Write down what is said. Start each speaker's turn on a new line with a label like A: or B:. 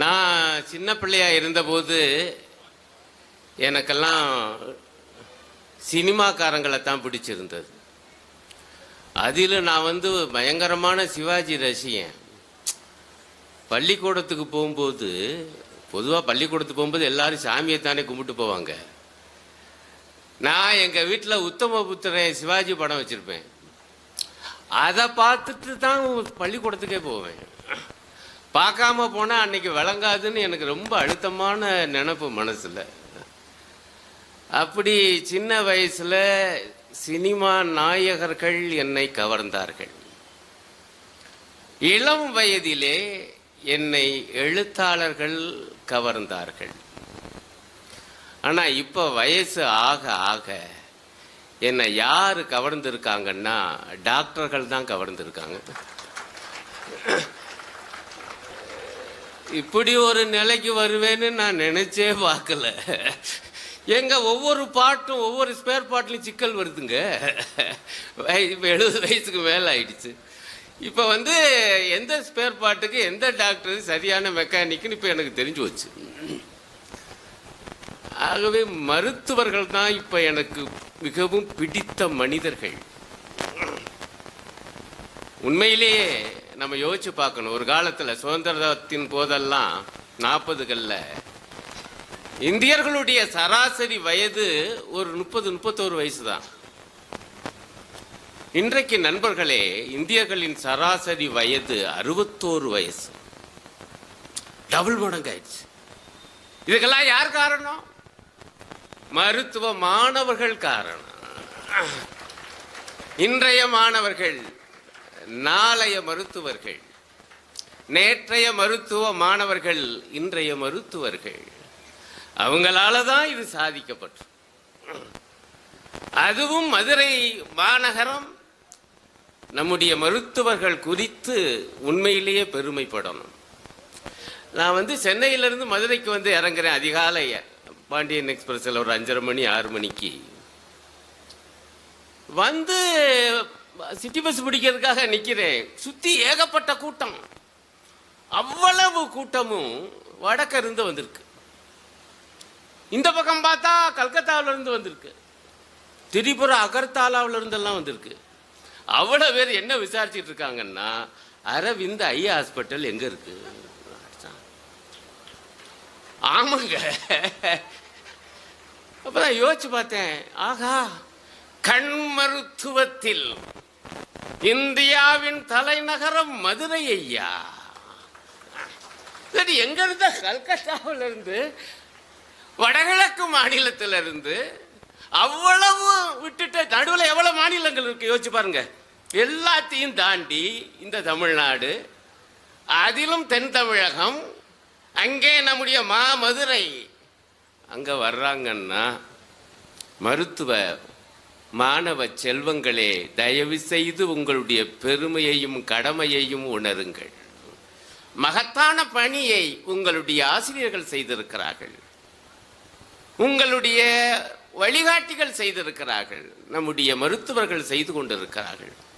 A: நான் சின்ன பிள்ளையா இருந்தபோது எனக்கெல்லாம் சினிமாக்காரங்களை தான் பிடிச்சிருந்தது. அதில் நான் பயங்கரமான சிவாஜி ரசிகன். பள்ளிக்கூடத்துக்கு போகும்போது, பொதுவாக பள்ளிக்கூடத்துக்கு போகும்போது எல்லாரும் சாமியை தானே கும்பிட்டு போவாங்க. நான் எங்கள் வீட்டில் உத்தமபுத்திரன் சிவாஜி படம் வச்சுருப்பேன். அதை பார்த்துட்டு தான் பள்ளிக்கூடத்துக்கே போவேன். பார்க்காம போனால் அன்னைக்கு விளங்காதுன்னு எனக்கு ரொம்ப அழுத்தமான நினைப்பு மனசில். அப்படி சின்ன வயசில் சினிமா நாயகர்கள் என்னை கவர்ந்தார்கள். இளம் வயதிலே என்னை எழுத்தாளர்கள் கவர்ந்தார்கள். ஆனால் இப்போ வயசு ஆக ஆக என்னை யார் கவர்ந்துருக்காங்கன்னா டாக்டர்கள் தான் கவர்ந்துருக்காங்க. இப்படி ஒரு நிலைக்கு வருவேன்னு நான் நினைச்சே பார்க்கல. எங்க ஒவ்வொரு பாட்டும் ஒவ்வொரு ஸ்பேர் பாட்டிலும் சிக்கல் வருதுங்க. இப்போ 70 வயசுக்கு மேலே ஆயிடுச்சு. இப்போ எந்த ஸ்பேர் பாட்டுக்கு எந்த டாக்டர் சரியான மெக்கானிக்னு இப்போ எனக்கு தெரிஞ்சு வச்சு. ஆகவே மருத்துவர்கள் தான் இப்போ எனக்கு மிகவும் பிடித்த மனிதர்கள். உண்மையிலேயே நம்ம யோசிச்சு பார்க்கணும். ஒரு காலத்தில் சுதந்திரத்தின் போதெல்லாம் 40களில் இந்தியர்களுடைய சராசரி வயது ஒரு 30-31 வயசு தான். இன்றைக்கு நண்பர்களே, இந்தியர்களின் சராசரி வயது 61 வயசு. டபுள் மடங்காயிடுச்சு. இதுக்கெல்லாம் யார் காரணம்? மருத்துவ மாணவர்கள் காரணம். இன்றைய மாணவர்கள் நாளைய மருத்துவர்கள், நேற்றைய மருத்துவ மாணவர்கள் இன்றைய மருத்துவர்கள். அவங்களால தான் இது சாதிக்கப்பட்டு. அதுவும் மதுரை மாநகரம் நம்முடைய மருத்துவர்கள் குறித்து உண்மையிலேயே பெருமைப்படணும். நான் சென்னையிலிருந்து மதுரைக்கு இறங்குறேன் அதிகாலை பாண்டியன் எக்ஸ்பிரஸில் ஒரு 5:30 மணி 6 மணிக்கு சிட்டி பஸ் பிடிக்கிறதுக்காக நிற்கிறேன். சுற்றி ஏகப்பட்ட கூட்டம். அவ்வளவு கூட்டமும் வடக்கிருந்து வந்திருக்கு. இந்த பக்கம் பார்த்தா கல்கத்தாவிலிருந்து வந்திருக்கு, திரிபுரா அகர்தாலாவிலிருந்தெல்லாம் வந்திருக்கு. அவ்வளோ பேர் என்ன விசாரிச்சுட்டு இருக்காங்கன்னா, அரவிந்த் ஐ ஹாஸ்பிட்டல் எங்கே இருக்கு? ஆமாங்க. அப்பதான் யோசிச்சு பார்த்தேன், ஆகா, கண் மருத்துவத்தில் இந்தியாவின் தலைநகரம் மதுரை ஐயா. சரி, எங்க இருந்த கல்கத்தாவிலிருந்து வடகிழக்கு மாநிலத்திலிருந்து அவ்வளவு விட்டுட்டு நடுவில் எவ்வளவு மாநிலங்கள் இருக்கு யோசிச்சு பாருங்க. எல்லாத்தையும் தாண்டி இந்த தமிழ்நாடு, அதிலும் தென் தமிழகம், அங்கே நம்முடைய மதுரை, அங்க வர்றாங்கன்னா மருத்துவ மாணவ செல்வங்களே, தயவு செய்து உங்களுடைய பெருமையையும் கடமையையும் உணருங்கள். மகத்தான பணியை உங்களுடைய ஆசிரியர்கள் செய்திருக்கிறார்கள், உங்களுடைய வழிகாட்டிகள் செய்திருக்கிறார்கள், நம்முடைய மருத்துவர்கள் செய்து கொண்டிருக்கிறார்கள்.